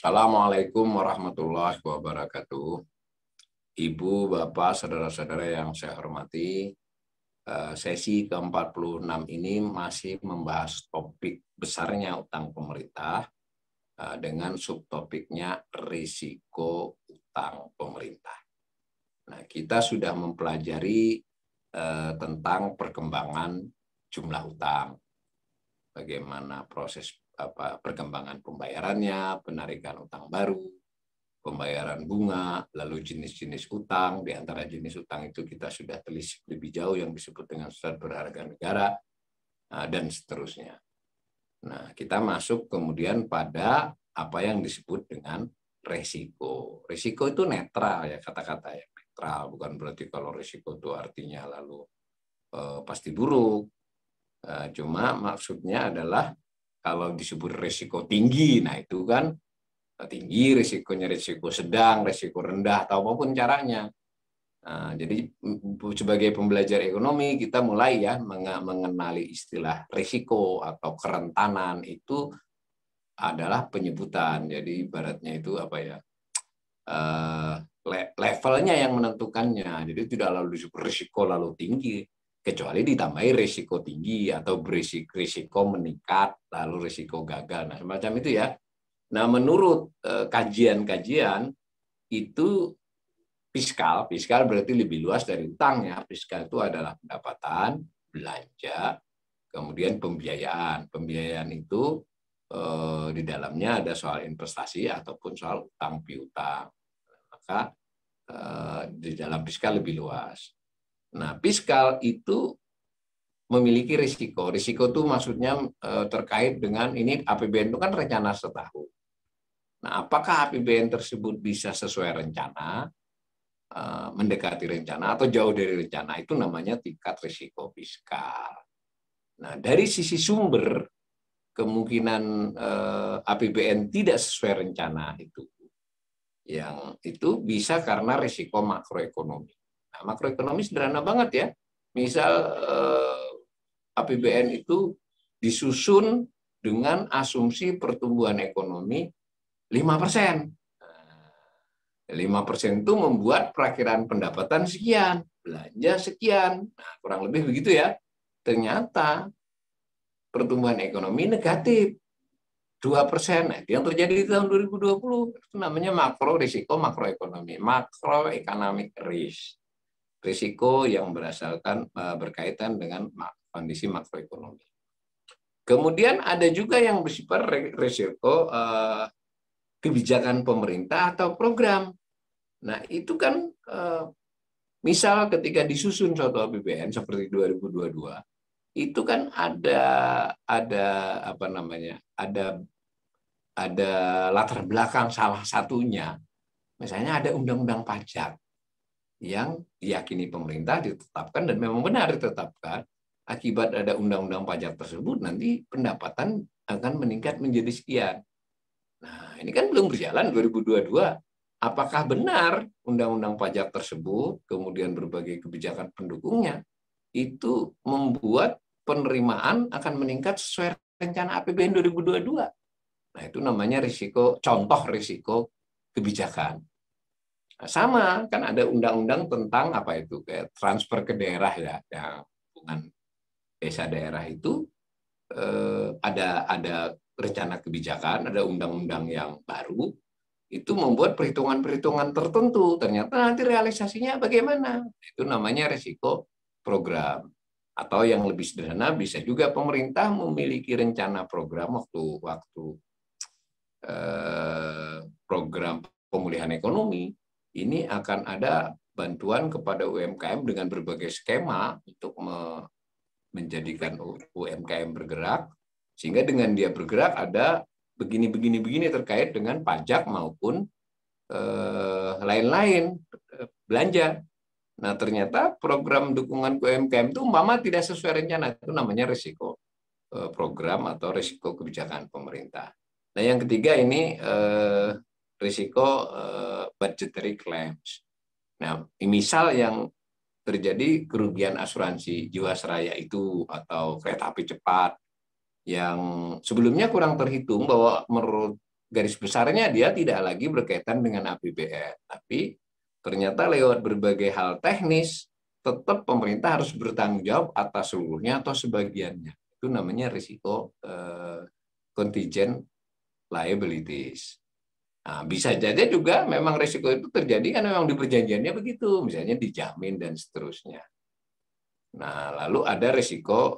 Assalamualaikum warahmatullahi wabarakatuh. Ibu, Bapak, saudara-saudara yang saya hormati, sesi ke-46 ini masih membahas topik besarnya utang pemerintah dengan subtopiknya risiko utang pemerintah. Nah, kita sudah mempelajari tentang perkembangan jumlah utang, bagaimana proses perkembangan pembayarannya, penarikan utang baru, pembayaran bunga, lalu jenis-jenis utang. Di antara jenis utang itu kita sudah telisik lebih jauh yang disebut dengan surat berharga negara, dan seterusnya. Nah, kita masuk kemudian pada apa yang disebut dengan resiko. Resiko itu netral ya, kata-kata yang netral. Bukan berarti kalau resiko itu artinya lalu pasti buruk. Cuma maksudnya adalah kalau disebut resiko tinggi, nah itu kan tinggi risikonya, risiko sedang, risiko rendah, atau apapun caranya. Nah, jadi sebagai pembelajar ekonomi kita mulai ya mengenali istilah risiko atau kerentanan. Itu adalah penyebutan. Jadi ibaratnya itu apa ya, levelnya yang menentukannya. Jadi tidak lalu disebut risiko lalu tinggi, kecuali ditambahi risiko tinggi atau risiko meningkat lalu risiko gagal. Nah, semacam itu ya. Nah, menurut kajian-kajian itu fiskal berarti lebih luas dari utang ya. Fiskal itu adalah pendapatan, belanja, kemudian pembiayaan. Pembiayaan itu di dalamnya ada soal investasi ataupun soal utang piutang. Maka di dalam fiskal lebih luas. Nah, fiskal itu memiliki risiko. Risiko itu maksudnya terkait dengan ini APBN itu kan rencana setahun. Nah, apakah APBN tersebut bisa sesuai rencana, mendekati rencana, atau jauh dari rencana? Itu namanya tingkat risiko fiskal. Nah, dari sisi sumber, kemungkinan APBN tidak sesuai rencana itu, yang itu bisa karena risiko makroekonomi. Nah, makroekonomi sederhana banget ya. Misal APBN itu disusun dengan asumsi pertumbuhan ekonomi 5%. 5% itu membuat perakiraan pendapatan sekian, belanja sekian. Nah, kurang lebih begitu ya. Ternyata pertumbuhan ekonomi negatif 2%. Nah, itu yang terjadi di tahun 2020. Itu namanya risiko makroekonomi, macroeconomic risk. Risiko yang berkaitan dengan kondisi makroekonomi. Kemudian ada juga yang bersifat risiko kebijakan pemerintah atau program. Nah, itu kan misal ketika disusun suatu APBN seperti 2022, itu kan ada apa namanya? Ada latar belakang, salah satunya misalnya ada undang-undang pajak yang diyakini pemerintah ditetapkan dan memang benar ditetapkan. Akibat ada undang-undang pajak tersebut nanti pendapatan akan meningkat menjadi sekian. Nah, ini kan belum berjalan 2022. Apakah benar undang-undang pajak tersebut, kemudian berbagai kebijakan pendukungnya, itu membuat penerimaan akan meningkat sesuai rencana APBN 2022? Nah, itu namanya risiko, contoh risiko kebijakan. Nah, sama, kan ada undang-undang tentang apa itu, kayak transfer ke daerah ya, yang hubungan desa daerah itu ada rencana kebijakan, ada undang-undang yang baru, itu membuat perhitungan-perhitungan tertentu. Ternyata nanti realisasinya bagaimana? Itu namanya risiko program. Atau yang lebih sederhana, bisa juga pemerintah memiliki rencana program waktu program pemulihan ekonomi. Ini akan ada bantuan kepada UMKM dengan berbagai skema untuk menjadikan UMKM bergerak, sehingga dengan dia bergerak ada begini terkait dengan pajak maupun lain-lain belanja. Nah, ternyata program dukungan UMKM itu umpama tidak sesuai rencana, itu namanya risiko program atau risiko kebijakan pemerintah. Nah, yang ketiga ini risiko budgetary claims. Nah, misal yang terjadi kerugian asuransi Jiwasraya itu atau kereta api cepat yang sebelumnya kurang terhitung bahwa menurut garis besarnya dia tidak lagi berkaitan dengan APBN, tapi ternyata lewat berbagai hal teknis tetap pemerintah harus bertanggung jawab atas seluruhnya atau sebagiannya. Itu namanya risiko contingent liabilities. Nah, bisa jadi juga memang risiko itu terjadi karena memang di perjanjiannya begitu, misalnya dijamin dan seterusnya. Nah, lalu ada risiko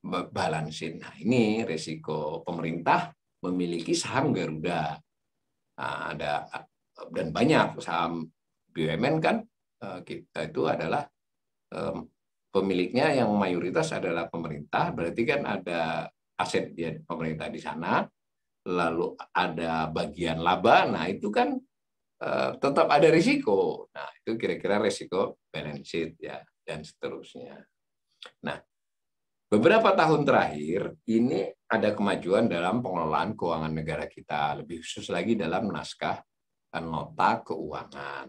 balansin. Nah, ini risiko pemerintah memiliki saham Garuda. Nah, ada dan banyak saham BUMN kan kita itu adalah pemiliknya yang mayoritas adalah pemerintah, berarti kan ada aset dia pemerintah di sana, lalu ada bagian laba, nah itu kan tetap ada risiko. Nah, itu kira-kira risiko balance sheet ya dan seterusnya. Nah, beberapa tahun terakhir ini ada kemajuan dalam pengelolaan keuangan negara kita, lebih khusus lagi dalam naskah nota keuangan.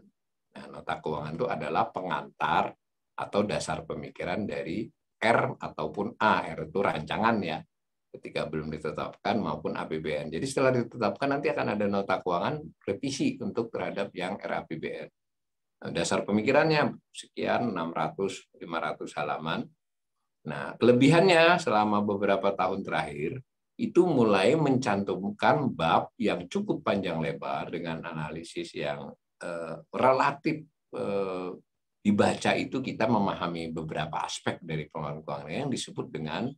Nah, nota keuangan itu adalah pengantar atau dasar pemikiran dari R ataupun A. R itu rancangan ya, ketika belum ditetapkan, maupun APBN. Jadi setelah ditetapkan nanti akan ada nota keuangan revisi untuk terhadap yang RAPBN. Nah, dasar pemikirannya sekian 600-500 halaman. Nah, kelebihannya selama beberapa tahun terakhir itu mulai mencantumkan bab yang cukup panjang lebar dengan analisis yang relatif dibaca itu kita memahami beberapa aspek dari pengelolaan keuangan yang disebut dengan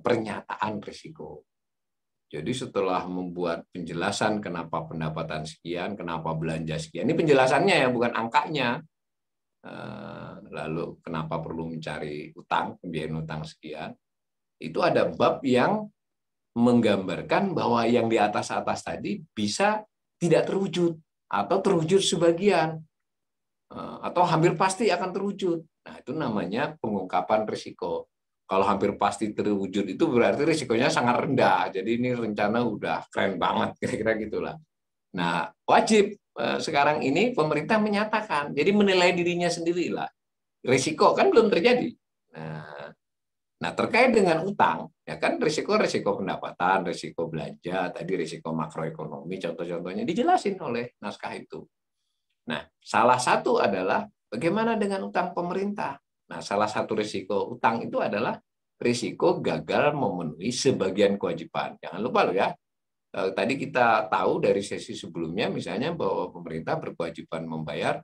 pernyataan risiko. Jadi setelah membuat penjelasan kenapa pendapatan sekian, kenapa belanja sekian, ini penjelasannya ya, bukan angkanya. Lalu kenapa perlu mencari utang, pembiayaan utang sekian, itu ada bab yang menggambarkan bahwa yang di atas-atas tadi bisa tidak terwujud atau terwujud sebagian atau hampir pasti akan terwujud. Nah, itu namanya pengungkapan risiko. Kalau hampir pasti terwujud itu berarti risikonya sangat rendah. Jadi ini rencana udah keren banget, kira-kira gitulah. Nah, wajib sekarang ini pemerintah menyatakan, jadi menilai dirinya sendirilah. Risiko kan belum terjadi. Nah, terkait dengan utang, ya kan risiko pendapatan, risiko belanja, tadi risiko makroekonomi, contoh-contohnya dijelasin oleh naskah itu. Nah, salah satu adalah bagaimana dengan utang pemerintah. Nah, salah satu risiko utang itu adalah risiko gagal memenuhi sebagian kewajiban. Jangan lupa loh ya, tadi kita tahu dari sesi sebelumnya misalnya bahwa pemerintah berkewajiban membayar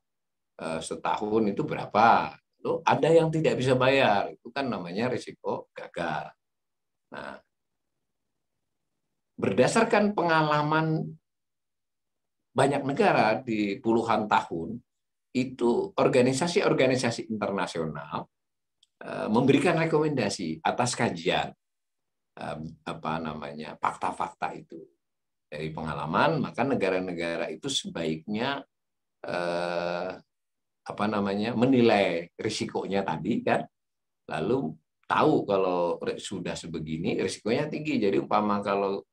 setahun itu berapa. Loh, ada yang tidak bisa bayar, itu kan namanya risiko gagal. Nah, berdasarkan pengalaman banyak negara di puluhan tahun, itu organisasi-organisasi internasional memberikan rekomendasi atas kajian fakta-fakta itu dari pengalaman, maka negara-negara itu sebaiknya menilai risikonya tadi kan, lalu tahu kalau sudah sebegini risikonya tinggi. Jadi umpama kalau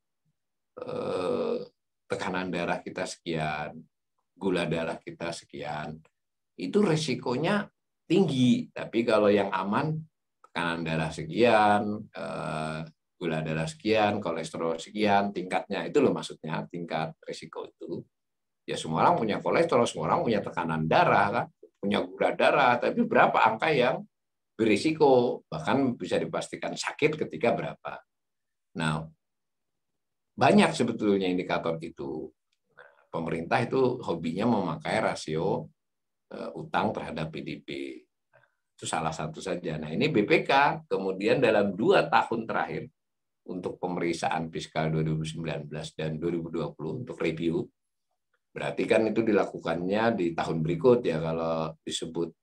tekanan darah kita sekian, gula darah kita sekian, itu risikonya tinggi. Tapi kalau yang aman, tekanan darah sekian, gula darah sekian, kolesterol sekian, tingkatnya itu loh maksudnya, tingkat risiko itu. Ya semua orang punya kolesterol, semua orang punya tekanan darah, kan, punya gula darah, tapi berapa angka yang berisiko, bahkan bisa dipastikan sakit ketika berapa. Nah, banyak sebetulnya indikator itu. Nah, pemerintah itu hobinya memakai rasio utang terhadap PDB. Itu salah satu saja. Nah, ini BPK kemudian dalam 2 tahun terakhir untuk pemeriksaan fiskal 2019 dan 2020 untuk review, berarti kan itu dilakukannya di tahun berikut ya, kalau disebut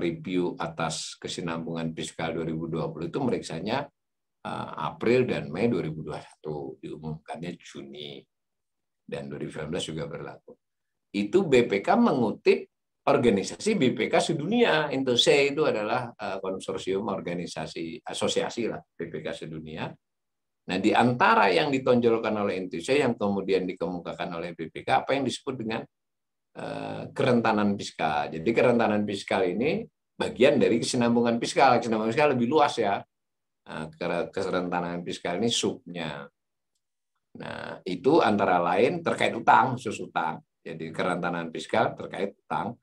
review atas kesinambungan fiskal 2020 itu meriksanya April dan Mei 2021, diumumkannya Juni, dan 2019 juga berlaku. Itu BPK mengutip organisasi BPK sedunia. INTOSE itu adalah konsorsium organisasi asosiasi lah BPK sedunia. Nah, di antara yang ditonjolkan oleh INTOSE yang kemudian dikemukakan oleh BPK apa yang disebut dengan kerentanan fiskal. Jadi kerentanan fiskal ini bagian dari kesinambungan fiskal. Kesinambungan fiskal lebih luas ya. Kerentanan fiskal ini subnya. Nah, itu antara lain terkait utang, khusus utang. Jadi kerentanan fiskal terkait utang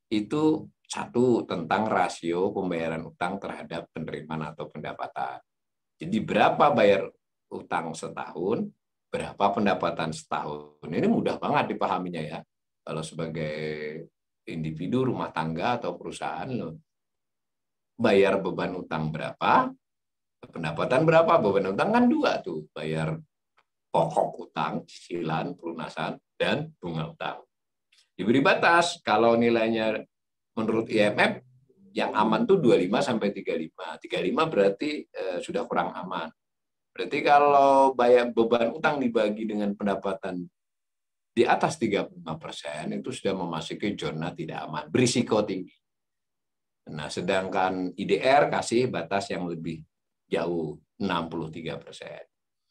itu satu tentang rasio pembayaran utang terhadap penerimaan atau pendapatan. Jadi berapa bayar utang setahun, berapa pendapatan setahun. Ini mudah banget dipahaminya ya. Kalau sebagai individu, rumah tangga atau perusahaan, loh, bayar beban utang berapa, pendapatan berapa. Beban utang kan dua tuh, bayar pokok utang, cicilan, pelunasan, dan bunga utang. Diberi batas, kalau nilainya menurut IMF yang aman tuh 25 sampai 35. 35 berarti sudah kurang aman. Berarti kalau bayar beban utang dibagi dengan pendapatan di atas 35% itu sudah memasuki zona tidak aman, berisiko tinggi. Nah, sedangkan IDR kasih batas yang lebih jauh, 63%.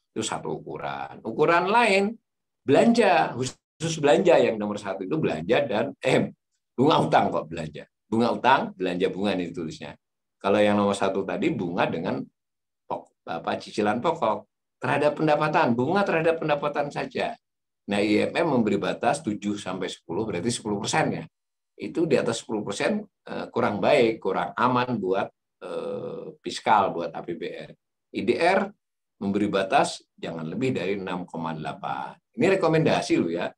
Itu satu ukuran. Ukuran lain, belanja, khusus belanja yang nomor satu itu belanja dan bunga utang kok belanja. Bunga utang, belanja bunga ini tulisnya. Kalau yang nomor satu tadi bunga dengan cicilan pokok terhadap pendapatan, bunga terhadap pendapatan saja. Nah, IMF memberi batas 7 sampai 10, berarti 10% ya. Itu di atas 10% kurang baik, kurang aman buat fiskal, buat APBN. IDR memberi batas jangan lebih dari 6,8. Ini rekomendasi loh ya.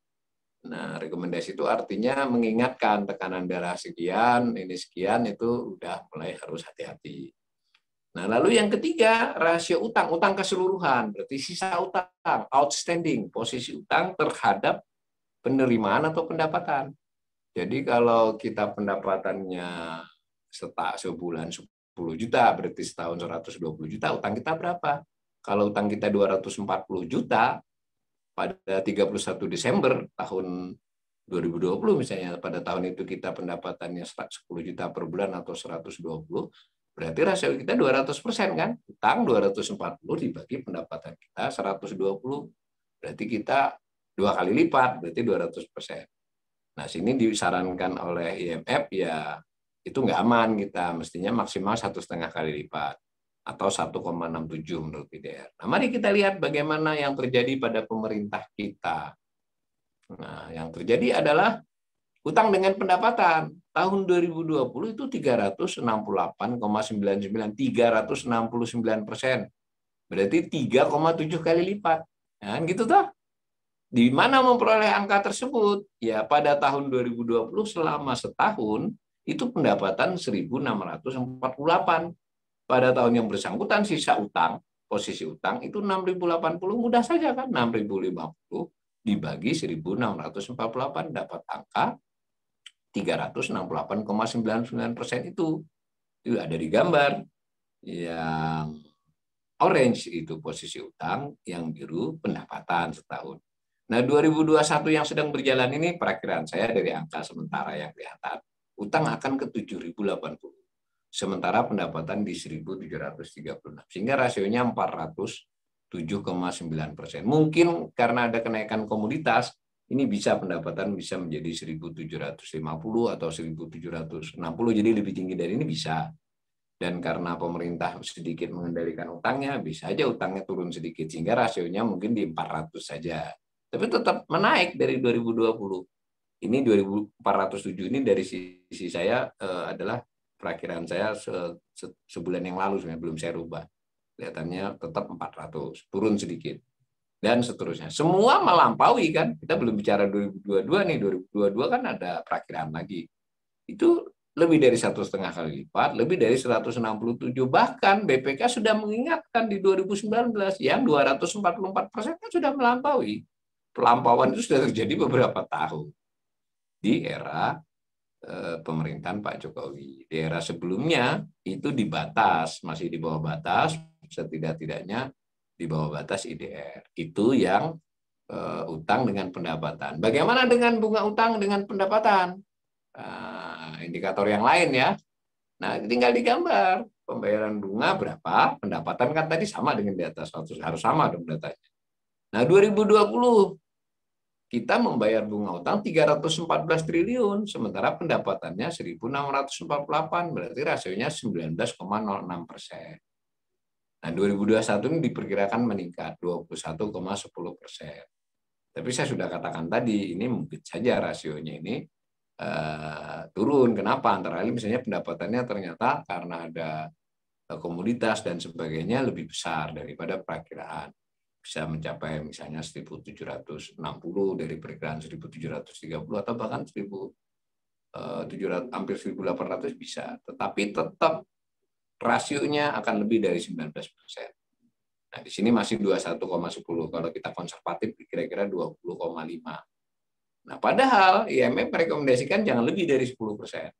Nah, rekomendasi itu artinya mengingatkan tekanan darah sekian, ini sekian, itu udah mulai harus hati-hati. Nah, lalu yang ketiga, rasio utang, utang keseluruhan, berarti sisa utang, outstanding, posisi utang terhadap penerimaan atau pendapatan. Jadi kalau kita pendapatannya sebulan 10 juta, berarti setahun 120 juta, utang kita berapa? Kalau utang kita 240 juta, pada 31 Desember tahun 2020 misalnya, pada tahun itu kita pendapatannya 10 juta per bulan atau 120, berarti rasio kita 200% kan? Utang 240 dibagi pendapatan kita 120, berarti kita 2 kali lipat, berarti 200%. Nah, sini disarankan oleh IMF ya itu nggak aman kita, mestinya maksimal 1,5 kali lipat atau 1,67 menurut IDR. Nah, mari kita lihat bagaimana yang terjadi pada pemerintah kita. Nah, yang terjadi adalah utang dengan pendapatan. Tahun 2020 itu 368,99, 369%. Berarti 3,7 kali lipat. Nah, gitu toh. Di mana memperoleh angka tersebut? Ya, pada tahun 2020 selama setahun itu pendapatan 1.648. Pada tahun yang bersangkutan sisa utang, posisi utang itu 6.080, mudah saja kan? 6.050 dibagi 1.648 dapat angka 368,99% itu. Itu ada di gambar. Yang orange itu posisi utang, yang biru pendapatan setahun. Nah, 2021 yang sedang berjalan ini perakiraan saya dari angka sementara yang kelihatan, utang akan ke 7.080. Sementara pendapatan di 1.736. Sehingga rasionya 407,9%. Mungkin karena ada kenaikan komoditas, ini bisa pendapatan bisa menjadi 1.750 atau 1.760, jadi lebih tinggi dari ini bisa. Dan karena pemerintah sedikit mengendalikan utangnya, bisa aja utangnya turun sedikit, sehingga rasionya mungkin di 400 saja. Tapi tetap menaik dari 2020. Ini 2.407 ini dari sisi saya adalah perakiraan saya sebulan yang lalu sebenarnya, belum saya rubah. Kelihatannya tetap 400, turun sedikit. Dan seterusnya. Semua melampaui kan. Kita belum bicara 2022 nih, 2022 kan ada perakiraan lagi. Itu lebih dari 1,5 kali lipat, lebih dari 167. Bahkan BPK sudah mengingatkan di 2019 yang 244% kan sudah melampaui. Pelampauan itu sudah terjadi beberapa tahun di era pemerintahan Pak Jokowi. Di era sebelumnya itu di batas, masih di bawah batas, setidak-tidaknya di bawah batas IDR. Itu yang utang dengan pendapatan. Bagaimana dengan bunga utang dengan pendapatan? Indikator yang lain ya. Nah, tinggal digambar. Pembayaran bunga berapa, pendapatan kan tadi sama dengan di atas, harus sama dong datanya. Nah, 2020 kita membayar bunga utang 314 triliun, sementara pendapatannya 1.648, berarti rasionya 19,06%. Nah, Nah, 2021 ini diperkirakan meningkat 21,10%. Tapi saya sudah katakan tadi, ini mungkin saja rasionya ini turun. Kenapa? Antara lain misalnya pendapatannya ternyata karena ada komoditas dan sebagainya lebih besar daripada perakiraan. Bisa mencapai misalnya 1.760 dari perkiraan 1.730 atau bahkan 1.700, hampir 1.800 bisa. Tetapi tetap rasionya akan lebih dari 19%. Nah, di sini masih 21,10. Kalau kita konservatif kira-kira 20,5. Nah, padahal IMF merekomendasikan jangan lebih dari 10%.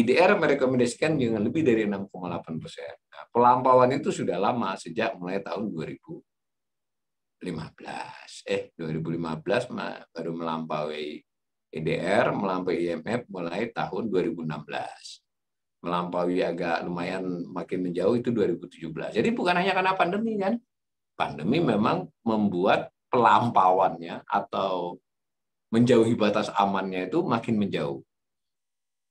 IDR merekomendasikan jangan lebih dari 6,8%. Nah, pelampauan itu sudah lama, sejak mulai tahun 2015. 2015 baru melampaui IDR, melampaui IMF mulai tahun 2016. Melampaui agak lumayan makin menjauh itu 2017. Jadi bukan hanya karena pandemi kan. Pandemi memang membuat pelampauannya atau menjauhi batas amannya itu makin menjauh.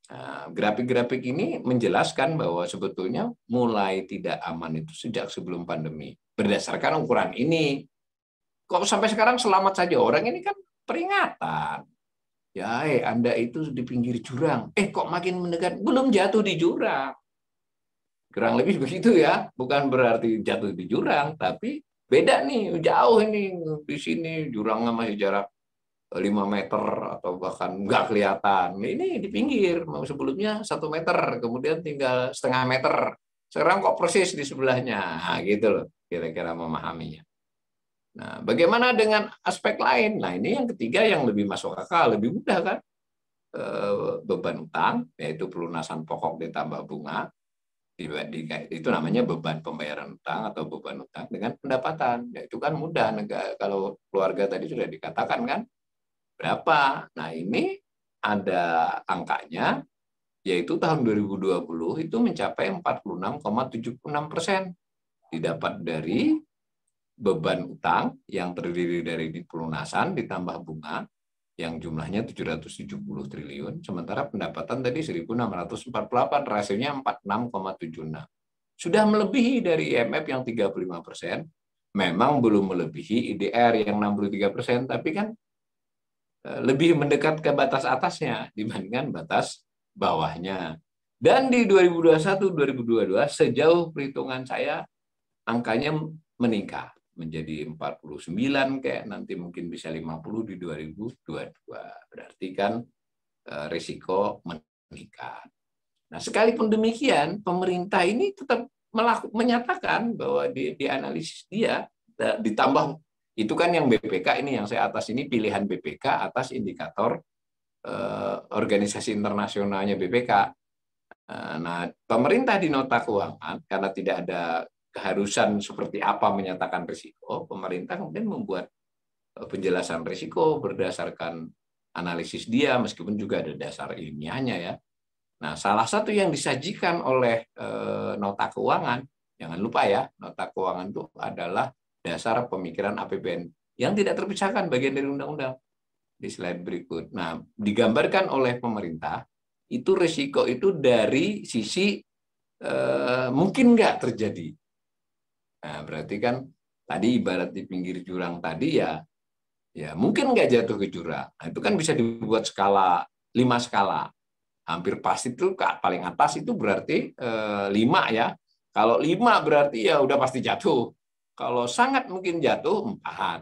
Nah, grafik-grafik ini menjelaskan bahwa sebetulnya mulai tidak aman itu sejak sebelum pandemi. Berdasarkan ukuran ini, kok sampai sekarang selamat saja orang ini kan peringatan. Ya, Anda itu di pinggir jurang. Kok makin mendekat? Belum jatuh di jurang. Kurang lebih begitu ya. Bukan berarti jatuh di jurang, tapi beda nih, jauh ini. Di sini jurangnya masih jarak 5 meter atau bahkan nggak kelihatan. Ini di pinggir, sebelumnya 1 meter, kemudian tinggal setengah meter. Sekarang kok persis di sebelahnya. Nah, gitu loh, kira-kira memahaminya. Nah, bagaimana dengan aspek lain? Nah, ini yang ketiga yang lebih masuk akal, lebih mudah kan? Beban utang, yaitu pelunasan pokok ditambah bunga, itu namanya beban pembayaran utang atau beban utang dengan pendapatan. Ya, itu kan mudah. Kalau keluarga tadi sudah dikatakan kan, berapa? Nah, ini ada angkanya, yaitu tahun 2020 itu mencapai 46,76%. Didapat dari beban utang yang terdiri dari pelunasan ditambah bunga yang jumlahnya 770 triliun, sementara pendapatan tadi 1.648, rasionya 46,76. Sudah melebihi dari IMF yang 35%, memang belum melebihi IDR yang 63%, tapi kan lebih mendekat ke batas atasnya dibandingkan batas bawahnya. Dan di 2021-2022, sejauh perhitungan saya, angkanya meningkat menjadi 49, kayak nanti mungkin bisa 50 di 2022. Berarti kan risiko meningkat. Nah, sekalipun demikian, pemerintah ini tetap menyatakan bahwa di analisis dia ditambah itu kan yang BPK ini, yang saya atas ini pilihan BPK atas indikator organisasi internasionalnya BPK. Nah, pemerintah di nota keuangan karena tidak ada keharusan seperti apa menyatakan risiko, pemerintah kemudian membuat penjelasan risiko berdasarkan analisis dia, meskipun juga ada dasar ilmiahnya ya. Nah, salah satu yang disajikan oleh nota keuangan, jangan lupa ya, nota keuangan itu adalah dasar pemikiran APBN yang tidak terpisahkan bagian dari undang-undang. Di slide berikut. Nah, digambarkan oleh pemerintah, itu risiko itu dari sisi mungkin nggak terjadi. Nah, berarti kan tadi ibarat di pinggir jurang tadi ya mungkin nggak jatuh ke jurang. Nah, itu kan bisa dibuat skala 5 skala. Hampir pasti itu paling atas itu berarti 5 ya. Kalau 5 berarti ya udah pasti jatuh. Kalau sangat mungkin jatuh 4.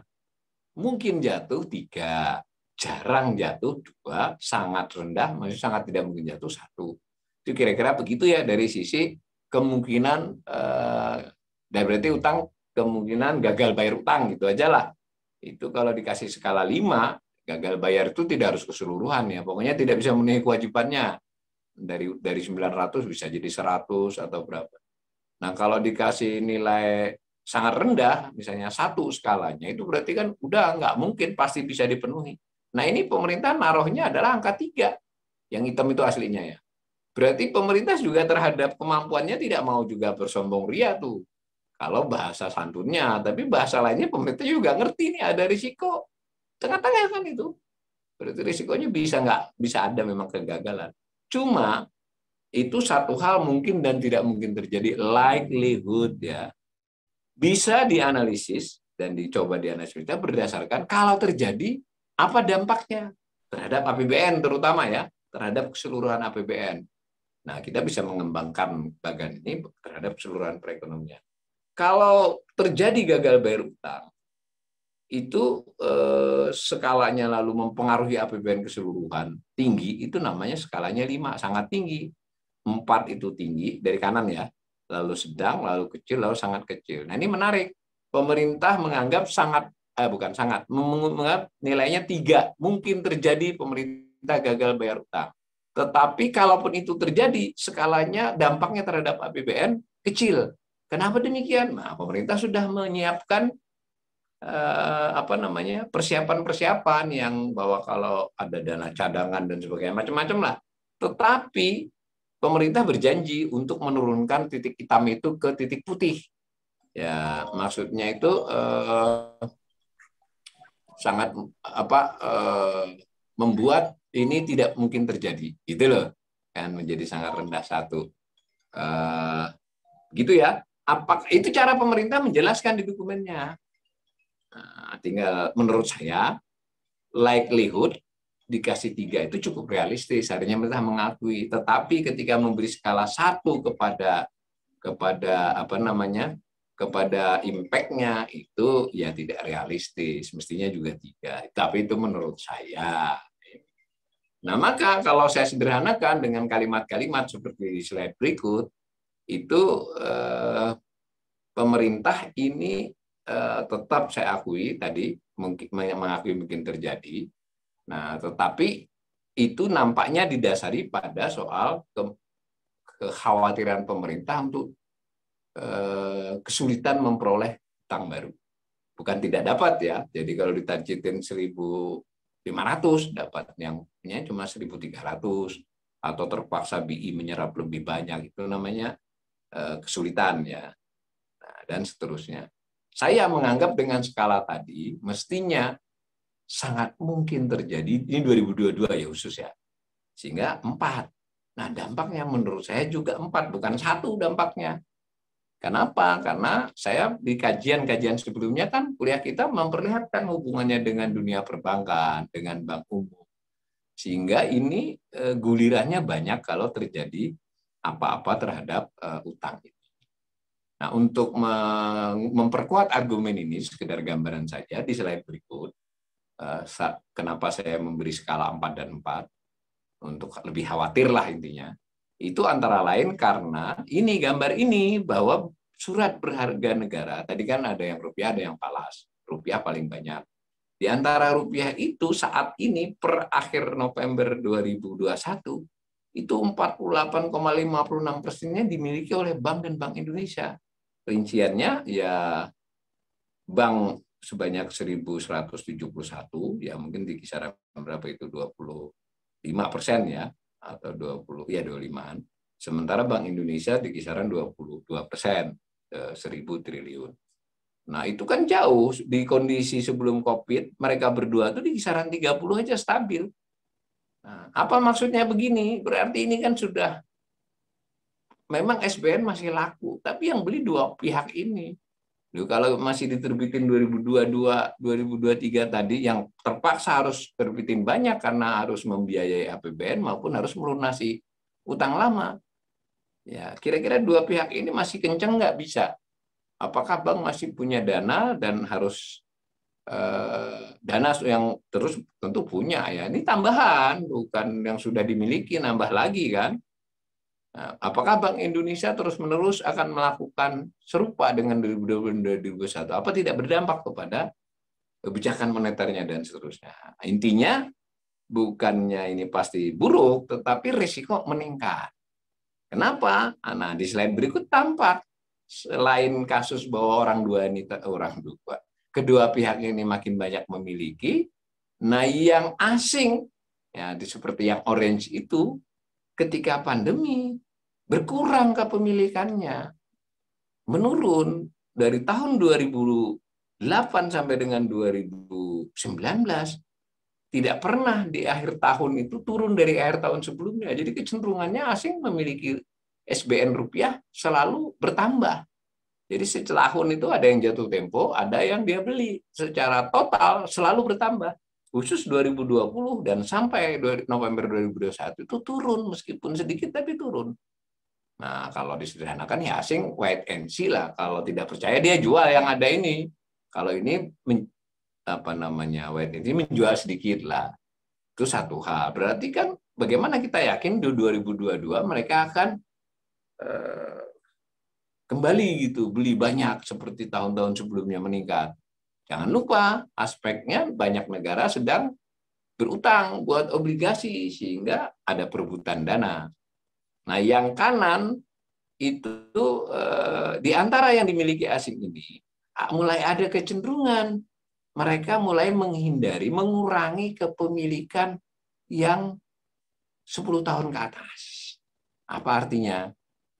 Mungkin jatuh 3. Jarang jatuh 2. Sangat rendah, maksudnya sangat tidak mungkin jatuh 1. Itu kira-kira begitu ya dari sisi kemungkinan dan berarti utang kemungkinan gagal bayar utang gitu aja lah. Itu kalau dikasih skala 5, gagal bayar itu tidak harus keseluruhan ya. Pokoknya tidak bisa memenuhi kewajibannya. Dari 900 bisa jadi 100 atau berapa. Nah, kalau dikasih nilai sangat rendah, misalnya 1 skalanya, itu berarti kan udah nggak mungkin pasti bisa dipenuhi. Nah, ini pemerintah naruhnya adalah angka 3. Yang hitam itu aslinya ya. Berarti pemerintah juga terhadap kemampuannya tidak mau juga bersombong ria tuh. Kalau bahasa santunnya, tapi bahasa lainnya pemerintah juga ngerti nih ada risiko. Tengah-tengah kan itu. Berarti risikonya bisa ada memang kegagalan. Cuma itu satu hal mungkin dan tidak mungkin terjadi, likelihood ya. bisa dianalisis dan dicoba dianalisis berdasarkan kalau terjadi apa dampaknya terhadap APBN terutama ya, terhadap keseluruhan APBN. Nah, kita bisa mengembangkan bagan ini terhadap keseluruhan perekonomian. Kalau terjadi gagal bayar utang, itu skalanya lalu mempengaruhi APBN keseluruhan tinggi, itu namanya skalanya 5, sangat tinggi. 4 itu tinggi dari kanan ya, lalu sedang, lalu kecil, lalu sangat kecil. Nah, ini menarik. Pemerintah menganggap bukan sangat, menganggap nilainya 3 mungkin terjadi pemerintah gagal bayar utang. Tetapi kalaupun itu terjadi, skalanya dampaknya terhadap APBN kecil. Kenapa demikian? Nah, pemerintah sudah menyiapkan persiapan-persiapan yang bahwa kalau ada dana cadangan dan sebagainya macam-macam lah. Tetapi pemerintah berjanji untuk menurunkan titik hitam itu ke titik putih. Ya, maksudnya itu sangat membuat ini tidak mungkin terjadi, gitu loh. Kan menjadi sangat rendah satu. Gitu ya. Itu cara pemerintah menjelaskan di dokumennya. Nah, tinggal menurut saya likelihood dikasih 3 itu cukup realistis, artinya mereka mengakui. Tetapi ketika memberi skala 1 kepada kepada impact-nya itu ya tidak realistis, mestinya juga 3. Tapi itu menurut saya. Nah, maka kalau saya sederhanakan dengan kalimat-kalimat seperti di slide berikut, itu pemerintah ini tetap saya akui tadi mengakui mungkin terjadi. Nah, tetapi itu nampaknya didasari pada soal kekhawatiran pemerintah untuk kesulitan memperoleh utang baru. Bukan tidak dapat ya. Jadi kalau ditargetin 1.500 dapat, yang punya cuma 1.300 atau terpaksa BI menyerap lebih banyak, itu namanya kesulitan ya. Nah, dan seterusnya. Saya menganggap dengan skala tadi mestinya sangat mungkin terjadi, ini 2022 ya khusus ya, sehingga 4. Nah, dampaknya menurut saya juga 4, bukan 1 dampaknya. Kenapa? Karena saya di kajian-kajian sebelumnya kan kuliah kita memperlihatkan hubungannya dengan dunia perbankan, dengan bank umum. Sehingga ini gulirannya banyak kalau terjadi apa-apa terhadap utang itu. Nah, untuk memperkuat argumen ini, sekedar gambaran saja di slide berikut, kenapa saya memberi skala 4 dan 4, untuk lebih khawatir lah intinya. Itu antara lain karena ini gambar ini, bahwa surat berharga negara, tadi kan ada yang rupiah, ada yang falas. Rupiah paling banyak. Di antara rupiah itu saat ini per akhir November 2021, itu 48,56%-nya dimiliki oleh bank dan Bank Indonesia. Rinciannya ya bank sebanyak 1.171, ya mungkin di kisaran berapa itu, 25% ya, atau 25-an. Sementara Bank Indonesia di kisaran 22%, 1.000 triliun. Nah, itu kan jauh. Di kondisi sebelum COVID, mereka berdua itu di kisaran 30 aja stabil. Nah, apa maksudnya begini? Berarti ini kan sudah, memang SBN masih laku, tapi yang beli dua pihak ini. Kalau masih diterbitin 2022, 2023 tadi, yang terpaksa harus terbitin banyak karena harus membiayai APBN maupun harus melunasi utang lama. Ya, kira-kira dua pihak ini masih kenceng nggak bisa? Apakah bank masih punya dana dan harus dana yang terus tentu punya ya? Ini tambahan, bukan yang sudah dimiliki, nambah lagi kan? Nah, apakah Bank Indonesia terus-menerus akan melakukan serupa dengan 2020-2021? Apa tidak berdampak kepada kebijakan moneternya dan seterusnya? Intinya bukannya ini pasti buruk, tetapi risiko meningkat. Kenapa? Nah, di slide berikut tampak selain kasus bahwa kedua pihak ini makin banyak memiliki, nah yang asing ya seperti yang orange itu, ketika pandemi berkurang kepemilikannya, menurun dari tahun 2008 sampai dengan 2019, tidak pernah di akhir tahun itu turun dari akhir tahun sebelumnya. Jadi kecenderungannya asing memiliki SBN rupiah selalu bertambah. Jadi setahun itu ada yang jatuh tempo, ada yang dia beli. Secara total selalu bertambah. Khusus 2020 dan sampai November 2021 itu turun, meskipun sedikit tapi turun. Nah, kalau disederhanakan ya asing wait and see lah. Kalau tidak percaya dia jual yang ada ini. Kalau ini wait and see menjual sedikit lah. Itu satu hal. Berarti kan bagaimana kita yakin di 2022 mereka akan kembali gitu, beli banyak seperti tahun-tahun sebelumnya meningkat. Jangan lupa aspeknya banyak negara sedang berutang buat obligasi sehingga ada perebutan dana. Nah, yang kanan itu di antara yang dimiliki asing ini mulai ada kecenderungan mereka mulai menghindari, mengurangi kepemilikan yang 10 tahun ke atas. Apa artinya?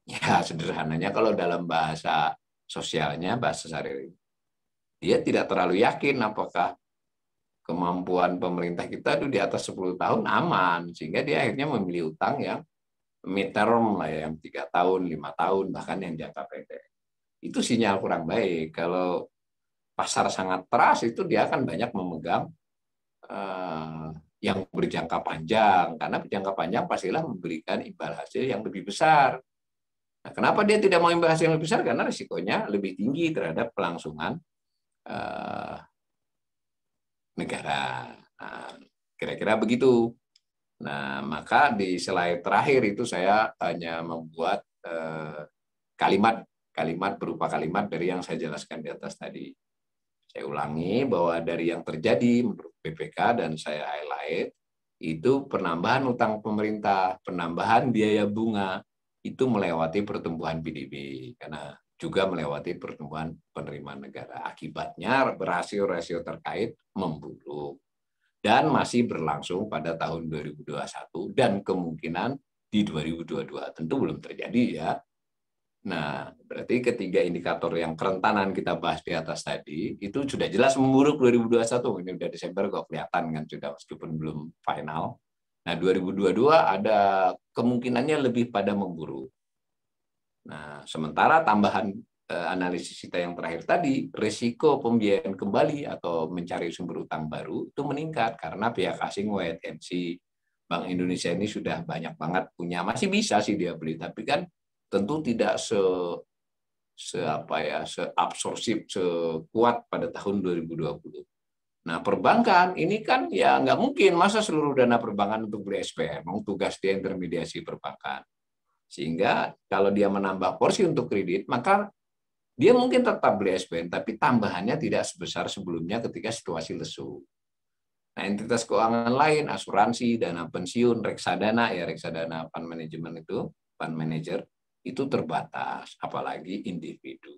Ya, sederhananya kalau dalam bahasa sosialnya, bahasa sehari-hari, dia tidak terlalu yakin apakah kemampuan pemerintah kita itu di atas 10 tahun aman, sehingga dia akhirnya memilih utang yang mid-term lah, yang 3 tahun, 5 tahun, bahkan yang jangka pendek. Itu sinyal kurang baik. Kalau pasar sangat keras, itu dia akan banyak memegang yang berjangka panjang, karena berjangka panjang pastilah memberikan imbal hasil yang lebih besar. Nah, kenapa dia tidak mau imbal hasil yang lebih besar? Karena risikonya lebih tinggi terhadap kelangsungan negara. Nah, kira-kira begitu. Nah, maka di slide terakhir itu saya hanya membuat kalimat berupa kalimat dari yang saya jelaskan di atas tadi. Saya ulangi bahwa dari yang terjadi menurut BPK dan saya highlight, itu penambahan utang pemerintah, penambahan biaya bunga, itu melewati pertumbuhan PDB, karena juga melewati pertumbuhan penerimaan negara. Akibatnya rasio-rasio terkait memburuk dan masih berlangsung pada tahun 2021 dan kemungkinan di 2022. Tentu belum terjadi ya. Nah, berarti ketiga indikator yang kerentanan kita bahas di atas tadi, itu sudah jelas memburuk 2021. Ini udah Desember kok kelihatan kan, sudah meskipun belum final. Nah, 2022 ada kemungkinannya lebih pada memburuk. Nah, sementara tambahan analisis kita yang terakhir tadi, risiko pembiayaan kembali atau mencari sumber utang baru itu meningkat karena pihak asing wait and see. Bank Indonesia ini sudah banyak banget punya, masih bisa sih dia beli, tapi kan tentu tidak seabsorsif, sekuat pada tahun 2020. Nah, perbankan ini kan ya nggak mungkin masa seluruh dana perbankan untuk beli SPR, tugas dia intermediasi perbankan. Sehingga kalau dia menambah porsi untuk kredit, maka dia mungkin tetap beli SPN, tapi tambahannya tidak sebesar sebelumnya ketika situasi lesu. Nah, entitas keuangan lain, asuransi, dana pensiun, reksadana, ya reksadana fund management itu, fund manager, itu terbatas, apalagi individu,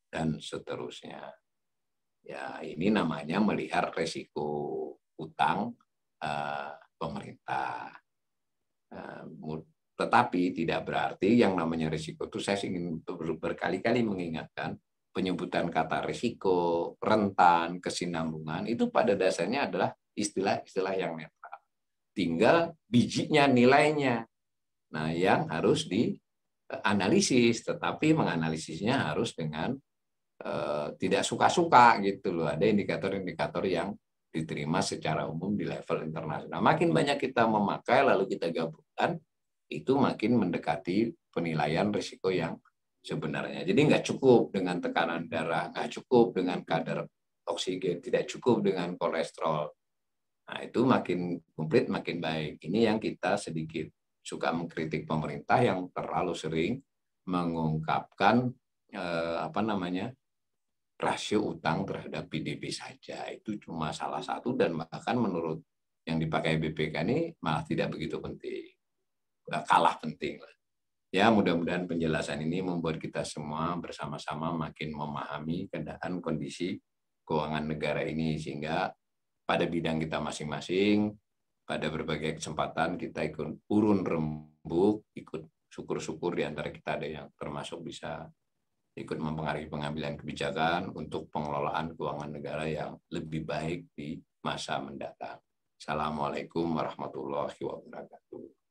dan seterusnya. Ya, ini namanya melihat resiko utang pemerintah. Tetapi tidak berarti yang namanya risiko itu, saya ingin berkali-kali mengingatkan, penyebutan kata risiko, rentan, kesinambungan, itu pada dasarnya adalah istilah-istilah yang netral. Tinggal bijinya, nilainya. Nah, yang harus dianalisis, tetapi menganalisisnya harus dengan tidak suka-suka gitu loh. Ada indikator-indikator yang diterima secara umum di level internasional. Makin banyak kita memakai lalu kita gabungkan, itu makin mendekati penilaian risiko yang sebenarnya. Jadi nggak cukup dengan tekanan darah, nggak cukup dengan kadar oksigen, tidak cukup dengan kolesterol. Nah, itu makin komplit, makin baik. Ini yang kita sedikit suka mengkritik pemerintah yang terlalu sering mengungkapkan rasio utang terhadap PDB saja. Itu cuma salah satu dan bahkan menurut yang dipakai BPK ini malah tidak begitu penting. Kalah penting. Ya, mudah-mudahan penjelasan ini membuat kita semua bersama-sama makin memahami keadaan kondisi keuangan negara ini, sehingga pada bidang kita masing-masing, pada berbagai kesempatan kita ikut urun rembuk, ikut syukur-syukur di antara kita ada yang termasuk bisa ikut mempengaruhi pengambilan kebijakan untuk pengelolaan keuangan negara yang lebih baik di masa mendatang. Assalamualaikum warahmatullahi wabarakatuh.